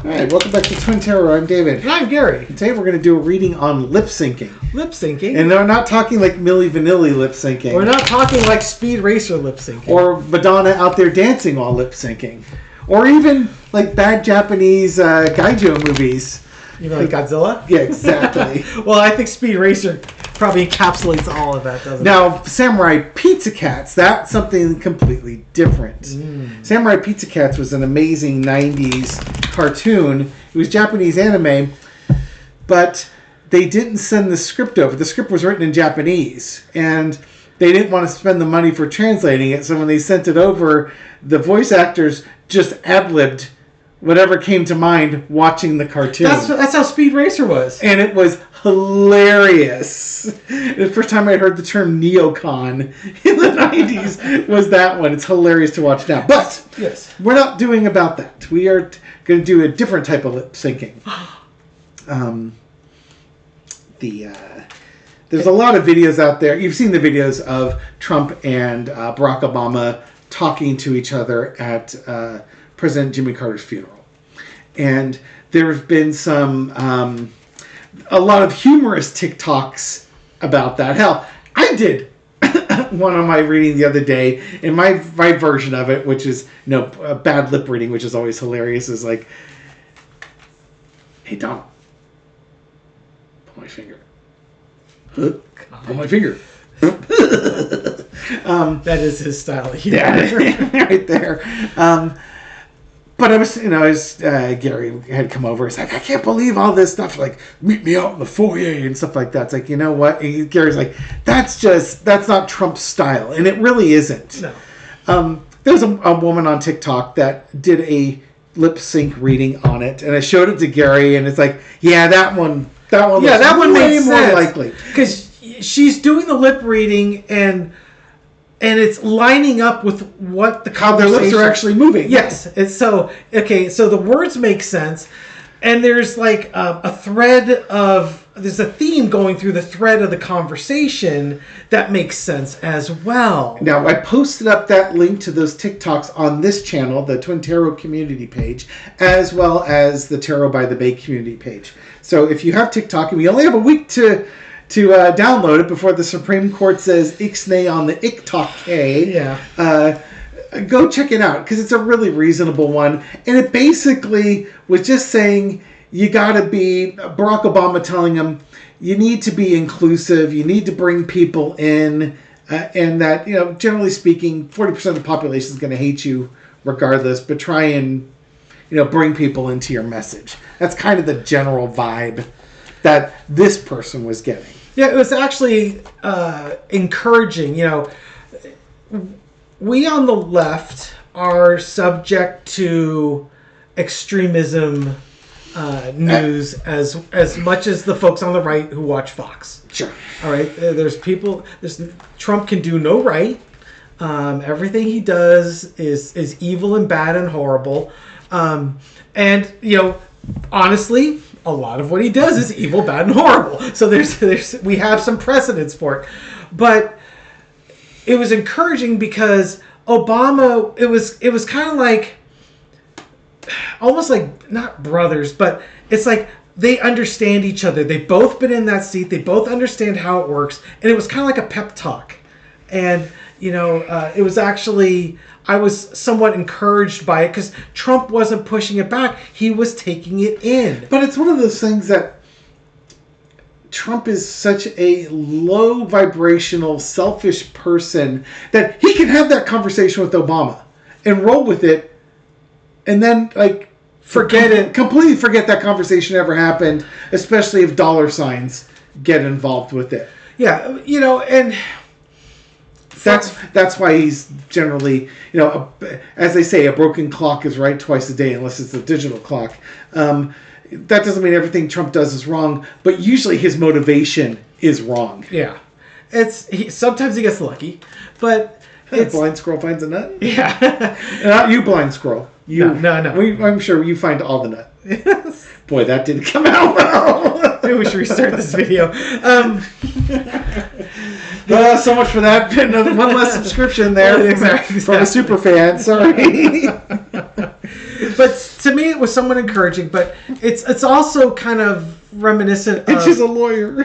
All right, welcome back to Twin Terror. I'm David. And I'm Gary. Today we're going to do a reading on lip syncing. Lip syncing. And we're not talking like Milli Vanilli lip syncing. We're not talking like Speed Racer lip syncing. Or Madonna out there dancing while lip syncing. Or even like bad Japanese Gaijo movies. You know, like Godzilla? Yeah, exactly. Well, I think Speed Racer probably encapsulates all of that, doesn't it? Now, Samurai Pizza Cats, that's something completely different. Samurai Pizza Cats was an amazing 90s cartoon. It was Japanese anime, but they didn't send the script over. The script was written in Japanese, and they didn't want to spend the money for translating it, so when they sent it over, the voice actors just ad-libbed whatever came to mind watching the cartoon. That's how Speed Racer was. And it was hilarious. The first time I heard the term neocon in the 90s was that one. It's hilarious to watch now. But yes, we're not doing about that. We are going to do a different type of lip syncing. There's a lot of videos out there. You've seen the videos of Trump and Barack Obama talking to each other at President Jimmy Carter's funeral. And there have been a lot of humorous TikToks about that. Hell, I did one on my reading the other day, and my version of it, which is a bad lip reading, which is always hilarious, is like, "Hey Donald, pull my finger. Pull my finger." That is his style of humor. Yeah, right there. But I was, as Gary had come over, he's like, "I can't believe all this stuff, like, meet me out in the foyer and stuff like that." It's like, you know what? And Gary's like, that's not Trump's style. And it really isn't. No. There's a woman on TikTok that did a lip sync reading on it. And I showed it to Gary, and it's like, yeah, that one makes more sense. likely. Because she's doing the lip reading, and it's lining up with what the How their lips are actually moving. Yes. It's so the words make sense, and there's like there's a theme going through the thread of the conversation that makes sense as well. Now, I posted up that link to those TikToks on this channel, the Twin Tarot community page, as well as the Tarot by the Bay community page. So if you have TikTok, and we only have a week to download it before the Supreme Court says ixnay on the TikTok. Yeah. Go check it out, because it's a really reasonable one. And it basically was just saying you got to be, Barack Obama telling him, you need to be inclusive, you need to bring people in, and that, generally speaking, 40% of the population is going to hate you regardless, but try and, bring people into your message. That's kind of the general vibe that this person was getting. Yeah, it was actually encouraging. We on the left are subject to extremism news as much as the folks on the right who watch Fox. Sure. All right, Trump can do no right. Everything he does is evil and bad and horrible. And honestly, a lot of what he does is evil, bad, and horrible. So we have some precedents for it. But it was encouraging because Obama, it was kind of like, almost like, not brothers, but it's like they understand each other. They've both been in that seat. They both understand how it works. And it was kind of like a pep talk. And, it was actually, I was somewhat encouraged by it because Trump wasn't pushing it back. He was taking it in. But it's one of those things that Trump is such a low vibrational, selfish person that he can have that conversation with Obama and roll with it and then, completely forget that conversation ever happened, especially if dollar signs get involved with it. Yeah, and that's why he's generally, as they say, a broken clock is right twice a day unless it's a digital clock. That doesn't mean everything Trump does is wrong, but usually his motivation is wrong. Yeah. Sometimes he gets lucky, but a blind squirrel finds a nut? Yeah. Not you, blind squirrel. No. I'm sure you find all the nut. Boy, that didn't come out well. Maybe we should restart this video. So much for that. One less subscription there. Exactly. From a super fan. Sorry. but to me, it was somewhat encouraging. But it's also kind of reminiscent. And she's a lawyer.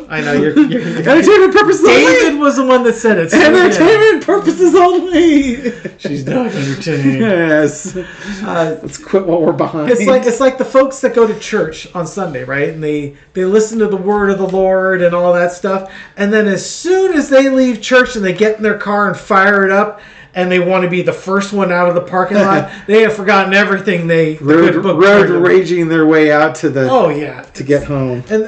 I know you're entertainment purposes only. David was the one that said it. So Entertainment purposes only. She's not entertaining. Yes. Let's quit while we're behind. It's like the folks that go to church on Sunday, right? And they listen to the word of the Lord and all that stuff. And then as soon as they leave church and they get in their car and fire it up, and they want to be the first one out of the parking lot, they have forgotten everything road raging their way out to the to get home. And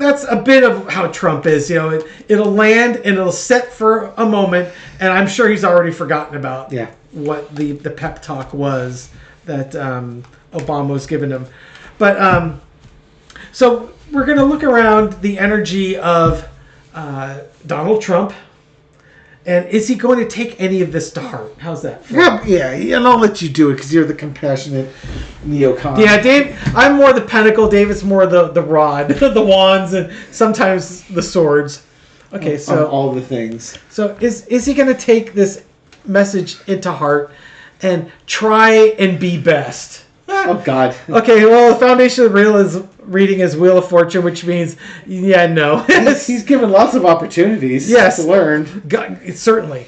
that's a bit of how Trump is. It'll land and it'll set for a moment, and I'm sure he's already forgotten about what the pep talk was that Obama was giving him. But so we're going to look around the energy of Donald Trump. And is he going to take any of this to heart? How's that? Yeah, and I'll let you do it because you're the compassionate neocon. Yeah, Dave, I'm more the pentacle. David's more the rod, the wands, and sometimes the swords. Okay, so all the things. So is he going to take this message into heart and try and be best? Oh, God. Okay, well, the foundation of reading is Wheel of Fortune, which means, no. He's given lots of opportunities to learn. God, certainly.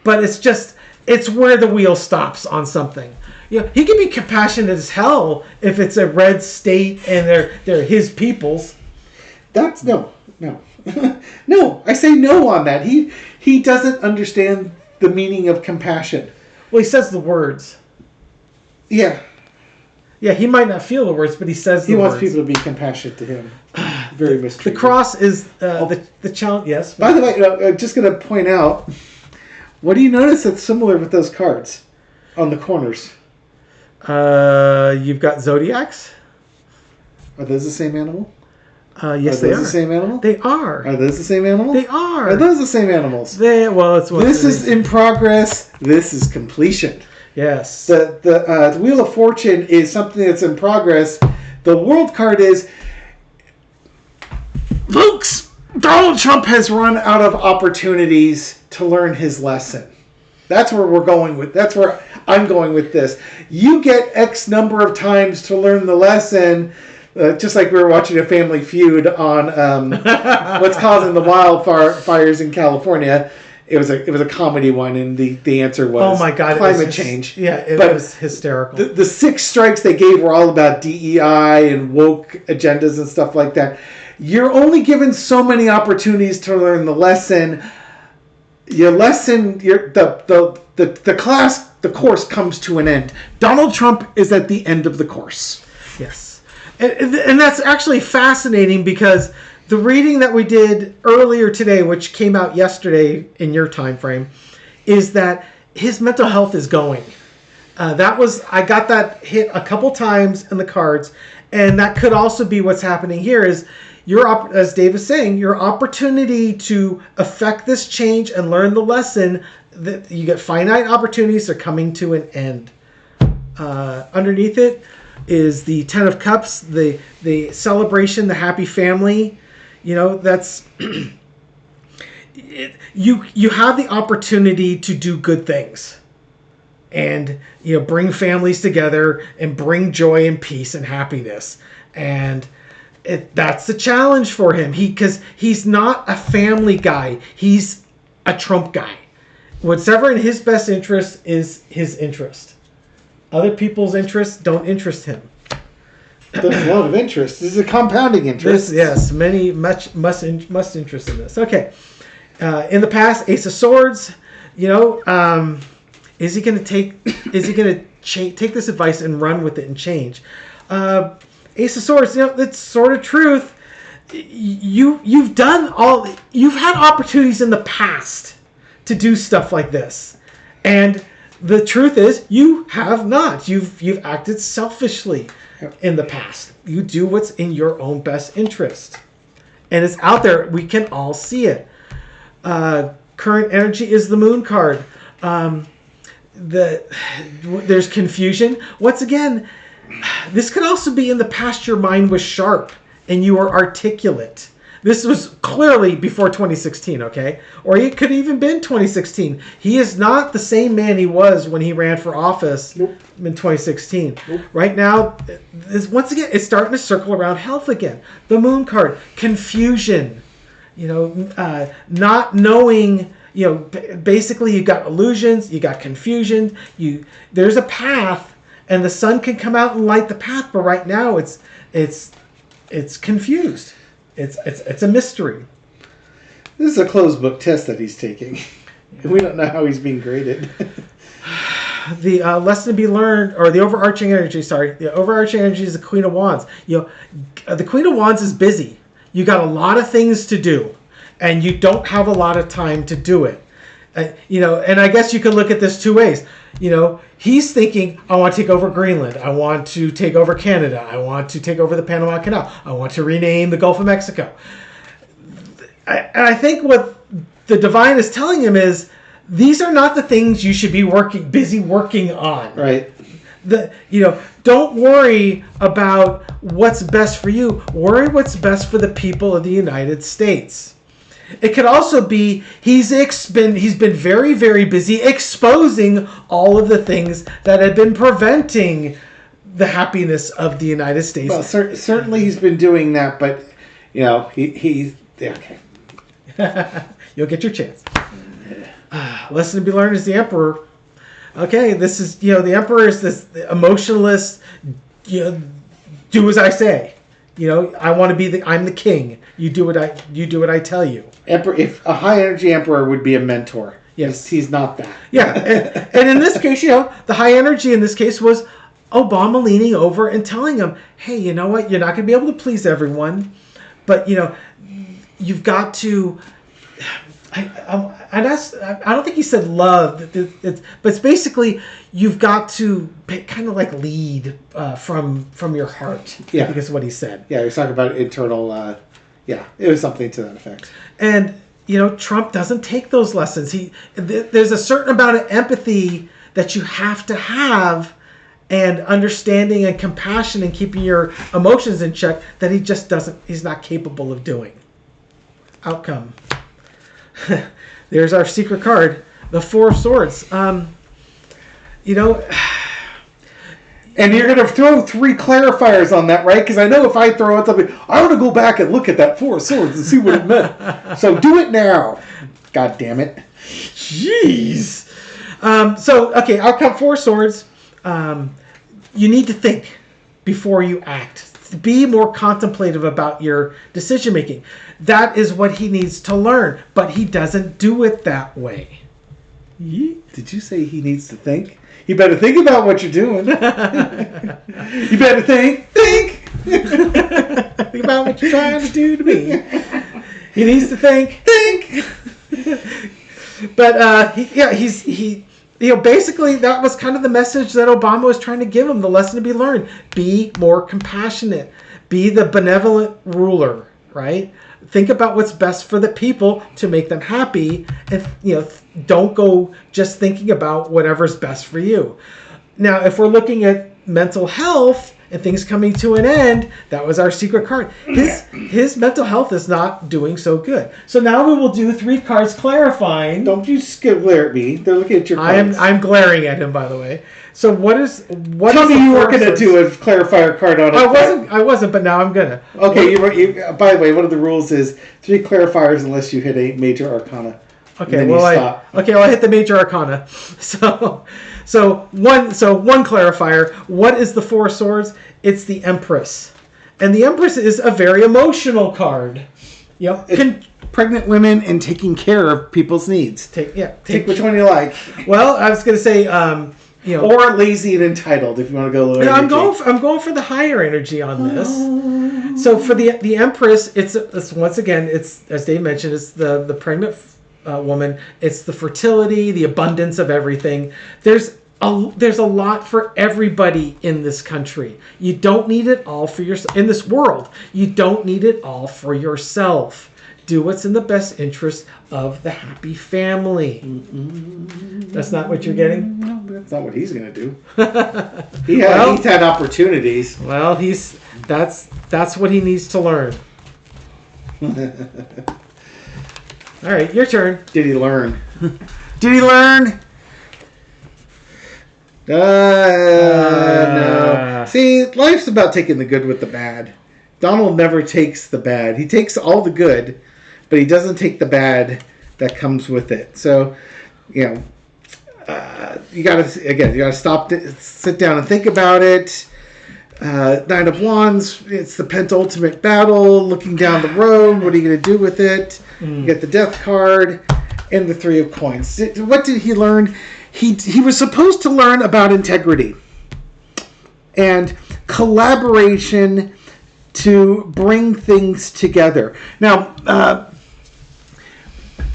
But it's where the wheel stops on something. He can be compassionate as hell if it's a red state and they're his peoples. That's no. No, I say no on that. He doesn't understand the meaning of compassion. Well, he says the words. Yeah. Yeah, he might not feel the words, but he says the words. He wants people to be compassionate to him. Very mistreated. The cross is the challenge. Yes. By the way, I'm just going to point out, what do you notice that's similar with those cards on the corners? You've got zodiacs. Are those the same animal? Yes, they are. Are those the same animal? They are. Are those the same animal? They are. Are those the same animals? This is in progress. This is completion. Yes. The Wheel of Fortune is something that's in progress. The world card is Donald Trump has run out of opportunities to learn his lesson. That's where we're going with. That's where I'm going with this. You get X number of times to learn the lesson. Just like we were watching a Family Feud on what's causing the wildfires in California. It was a comedy one, and the answer was, oh my God, climate change. Yeah, it was hysterical. The 6 strikes they gave were all about DEI and woke agendas and stuff like that. You're only given so many opportunities to learn the lesson. Your lesson, the course comes to an end. Donald Trump is at the end of the course. Yes, and that's actually fascinating because the reading that we did earlier today, which came out yesterday in your time frame, is that his mental health is going. I got that hit a couple times in the cards, and that could also be what's happening here. Is as Dave is saying, your opportunity to affect this change and learn the lesson that you get finite opportunities are coming to an end. Underneath it is the Ten of Cups, the celebration, the happy family. That's you have the opportunity to do good things and bring families together and bring joy and peace and happiness, and that's the challenge for him. Because he's not a family guy, he's a Trump guy. Whatever in his best interest is his interest. Other people's interests don't interest him. There's a lot of interest. This is a compounding interest. Must interest in this. Okay. In the past, Ace of Swords. Is he going to take this advice and run with it and change? Ace of Swords. That's sort of truth. You've had opportunities in the past to do stuff like this, and the truth is you have not. You've acted selfishly. In the past, you do what's in your own best interest, and it's out there. We can all see it. Current energy is the Moon card. There's confusion. Once again, this could also be in the past. Your mind was sharp and you were articulate. This was clearly before 2016, okay? Or it could have even been 2016. He is not the same man he was when he ran for office in 2016. Right now, once again, it's starting to circle around health again. The moon card, confusion, not knowing, basically you got illusions, you got confusion, there's a path, and the sun can come out and light the path, but right now it's confused. It's a mystery. This is a closed book test that he's taking. We don't know how he's being graded. The lesson to be learned, or the overarching energy. Sorry, the overarching energy is the Queen of Wands. The Queen of Wands is busy. You got a lot of things to do, and you don't have a lot of time to do it. And I guess you could look at this two ways. He's thinking, I want to take over Greenland. I want to take over Canada. I want to take over the Panama Canal. I want to rename the Gulf of Mexico. And I think what the divine is telling him is, these are not the things you should be busy working on. Right. Don't worry about what's best for you. Worry what's best for the people of the United States. It could also be he's been very, very busy exposing all of the things that have been preventing the happiness of the United States. Well, certainly he's been doing that, but he's okay. You'll get your chance. Lesson to be learned is the Emperor. Okay, this is the Emperor is this emotionalist. Do as I say. I want to be I'm the king. You do what I tell you. If a high energy emperor would be a mentor. Yes, he's not that. Yeah, and in this case, the high energy in this case was Obama leaning over and telling him, "Hey, you know what? You're not going to be able to please everyone, but you've got to." I don't think he said love, but it's basically you've got to kind of like lead from your heart. Yeah, I think is what he said. Yeah, he was talking about internal. It was something to that effect. And Trump doesn't take those lessons. There's a certain amount of empathy that you have to have, and understanding and compassion and keeping your emotions in check that he just doesn't. He's not capable of doing. Outcome. There's our secret card, the Four of Swords. And you're going to throw 3 clarifiers on that, right? Because I know if I throw out something, I want to go back and look at that Four of Swords and see what it meant. So do it now. God damn it. Jeez. Outcome Four of Swords. You need to think before you act. Be more contemplative about your decision making. That is what he needs to learn, but he doesn't do it that way. Did you say he needs to think? You better think about what you're doing. You better think. Think about what you're trying to do to me. He needs to think. But basically that was kind of the message that Obama was trying to give him, the lesson to be learned. Be more compassionate. Be the benevolent ruler, right? Think about what's best for the people to make them happy, and don't go just thinking about whatever's best for you. Now, if we're looking at mental health and things coming to an end, that was our secret card. His mental health is not doing so good. So now we will do 3 cards clarifying. Don't you glare at me. They're looking at your cards. I'm glaring at him, by the way. So what Tell me you were going to do a clarifier card on it. I wasn't, but now I'm gonna. Okay, by the way, one of the rules is 3 clarifiers unless you hit a major arcana. Okay, I'll hit the major arcana. So one clarifier. What is the Four of Swords? It's the Empress, and the Empress is a very emotional card. Pregnant women and taking care of people's needs. Take which one you like. Well, I was going to say, or lazy and entitled if you want to go lower. Yeah, I'm going for the higher energy on this. So for the Empress, it's once again, it's as Dave mentioned, it's the pregnant woman. It's the fertility, the abundance of everything. There's a lot for everybody in this country. You don't need it all for yourself. In this world, you don't need it all for yourself. Do what's in the best interest of the happy family. That's not what you're getting? No, that's not what he's going to do. He's had opportunities. Well, that's what he needs to learn. All right, your turn. Did he learn? Did he learn? No. See, life's about taking the good with the bad. Donald never takes the bad. He takes all the good, but he doesn't take the bad that comes with it. So, you know, you gotta stop, sit down and think about it. Nine of Wands, it's the penultimate battle, looking down the road. What are you going to do with it? You get the Death card and the Three of Coins. What did he learn? He was supposed to learn about integrity and collaboration to bring things together. Now,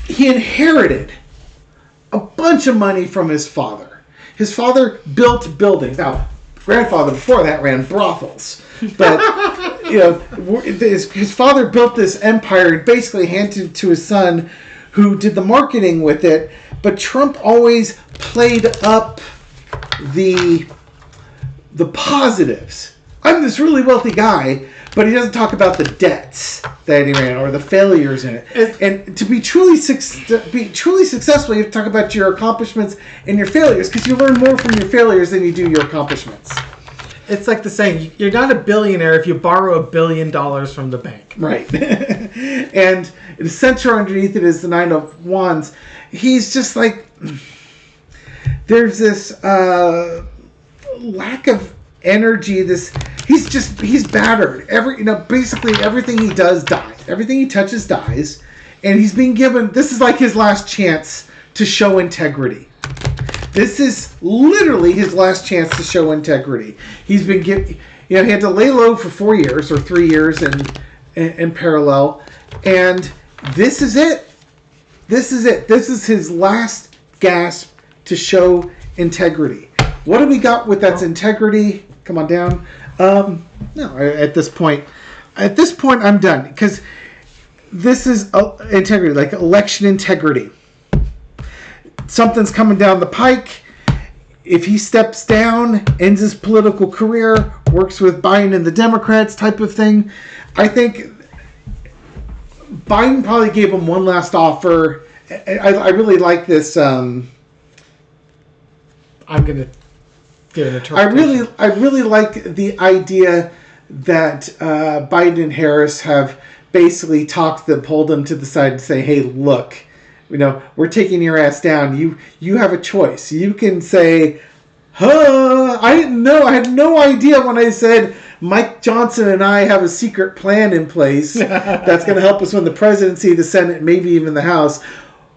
he inherited a bunch of money from his father. His father built buildings. Now, grandfather before that ran brothels, but his father built this empire and basically handed it to his son, who did the marketing with it. But Trump always played up the positives. I'm this really wealthy guy, but he doesn't talk about the debts that he ran or the failures in it. And to be truly successful, you have to talk about your accomplishments and your failures, because you learn more from your failures than you do your accomplishments. It's like the saying, you're not a billionaire if you borrow $1 billion from the bank. Right. And the center underneath it is the Nine of Wands. He's just like, there's this lack of energy. He's battered. Basically everything he does dies. Everything he touches dies. And he's being given, this is like his last chance to show integrity. This is literally his last chance to show integrity. He's been given, he had to lay low for 4 years or 3 years in parallel. And this is it. This is it. This is his last gasp to show integrity. What do we got with that's integrity? Come on down. No, at this point, I'm done, because this is integrity, like election integrity. Something's coming down the pike. If he steps down, ends his political career, works with Biden and the Democrats type of thing, I think Biden probably gave him one last offer. I really like this. I'm going to give an interpretation. I really like the idea that Biden and Harris have basically pulled them to the side and say, hey, look, we're taking your ass down. You have a choice. You can say, I didn't know. I had no idea when I said Mike Johnson and I have a secret plan in place that's going to help us win the presidency, the Senate, maybe even the House.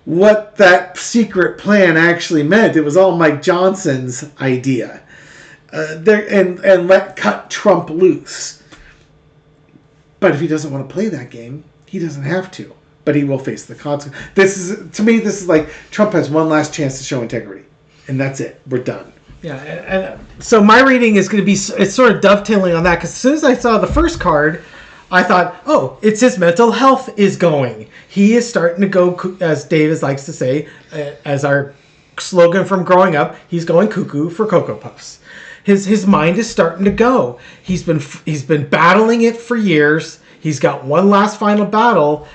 What that secret plan actually meant. It was all Mike Johnson's idea. And cut Trump loose. But if he doesn't want to play that game, he doesn't have to. But he will face the consequences. To me, this is like Trump has one last chance to show integrity. And that's it. We're done. Yeah, and so my reading is going to be, it's sort of dovetailing on that, because as soon as I saw the first card, I thought, oh, it's his mental health is going. He is starting to go, as David likes to say, as our slogan from growing up, he's going cuckoo for Cocoa Puffs. His mind is starting to go. He's been battling it for years. He's got one last final battle.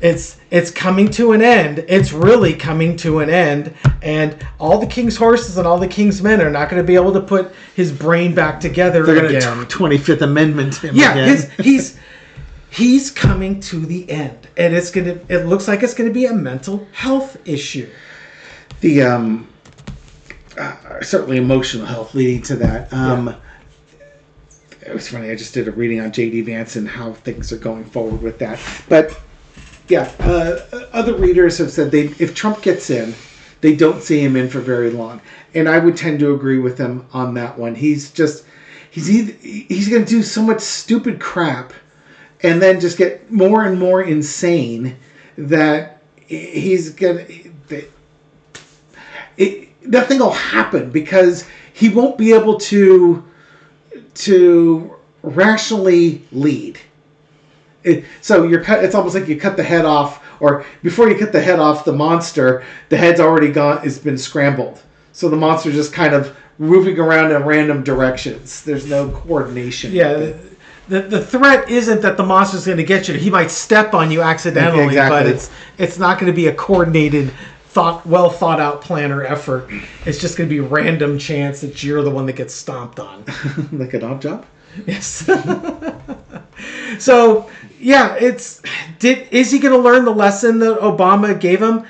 It's coming to an end. It's really coming to an end. And all the king's horses and all the king's men are not going to be able to put his brain back together again. They're going to 25th Amendment him again. He's coming to the end, and it looks like it's going to be a mental health issue. The certainly emotional health leading to that. It was funny. I just did a reading on J.D. Vance and how things are going forward with that. But yeah, other readers have said if Trump gets in, they don't see him in for very long, and I would tend to agree with them on that one. He's going to do so much stupid crap, and then just get more and more insane that nothing will happen, because he won't be able to rationally lead. So it's almost like you cut the head off, or before you cut the head off the monster, the head's already gone. It's been scrambled. So the monster's just kind of moving around in random directions. There's no coordination. Yeah, the threat isn't that the monster's going to get you. He might step on you accidentally, Exactly. but it's not going to be a coordinated, well thought out plan or effort. It's just going to be random chance that you're the one that gets stomped on. Like an odd job. Yes. So yeah, is he going to learn the lesson that Obama gave him?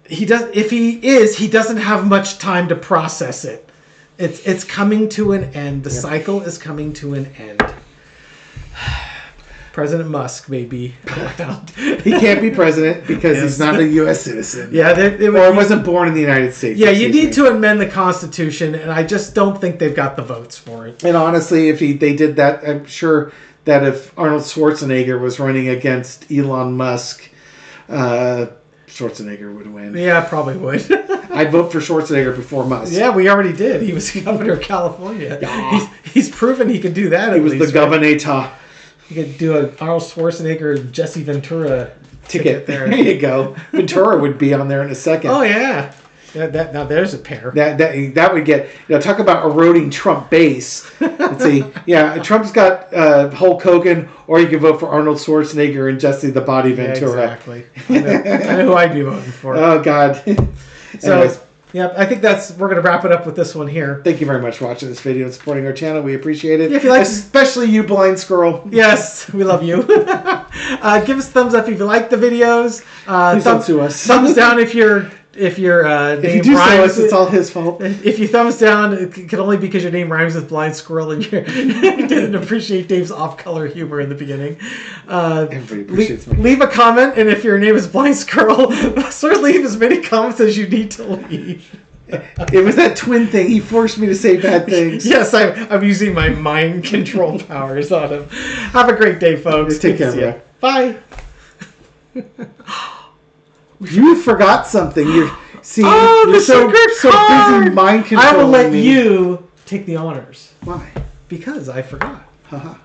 He does. If he doesn't have much time to process it. It's coming to an end. The cycle is coming to an end. President Musk may be around. He can't be president because he's not a U.S. citizen. Yeah, or wasn't born in the United States. Yeah, you need to amend the Constitution, and I just don't think they've got the votes for it. And honestly, if they did that, I'm sure that if Arnold Schwarzenegger was running against Elon Musk, Schwarzenegger would win. Yeah, probably would. I'd vote for Schwarzenegger before Musk. Yeah, we already did. He was governor of California. Yeah. He's proven he could do that. He was the governor. He could do a Arnold Schwarzenegger, Jesse Ventura ticket there. There you go. Ventura would be on there in a second. Oh yeah. Now there's a pair. That would get, talk about eroding Trump base. Let's see. Yeah, Trump's got Hulk Hogan, or you can vote for Arnold Schwarzenegger and Jesse the Body Ventura. Yeah, exactly. I know who I'd be voting for. Oh God. So Anyways, yeah, I think we're gonna wrap it up with this one here. thank you very much for watching this video and supporting our channel. We appreciate it. Yeah, if you like, especially you, blind squirrel. Yes, we love you. Give us a thumbs up if you like the videos. Please don't sue us. Thumbs down if your If name you do rhymes. sue us, it's all his fault. If you thumbs down, it can only be because your name rhymes with blind squirrel and you didn't appreciate Dave's off-color humor in the beginning. Everybody appreciates me. Leave a comment, and if your name is blind squirrel, sort of leave as many comments as you need to leave. It was that twin thing. He forced me to say bad things. Yes, I'm using my mind control powers on him. Have a great day, folks. Take care, bro. Bye. You forgot something. You're so card. busy mind controlling. I will let you take the honors. Why? Because I forgot. Haha.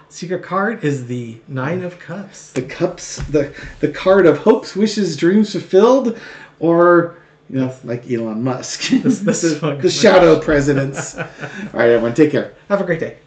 Secret card is the 9 of Cups. The cups, the card of hopes, wishes, dreams fulfilled, or like Elon Musk. This one. The shadow presidents. All right, everyone, take care. Have a great day.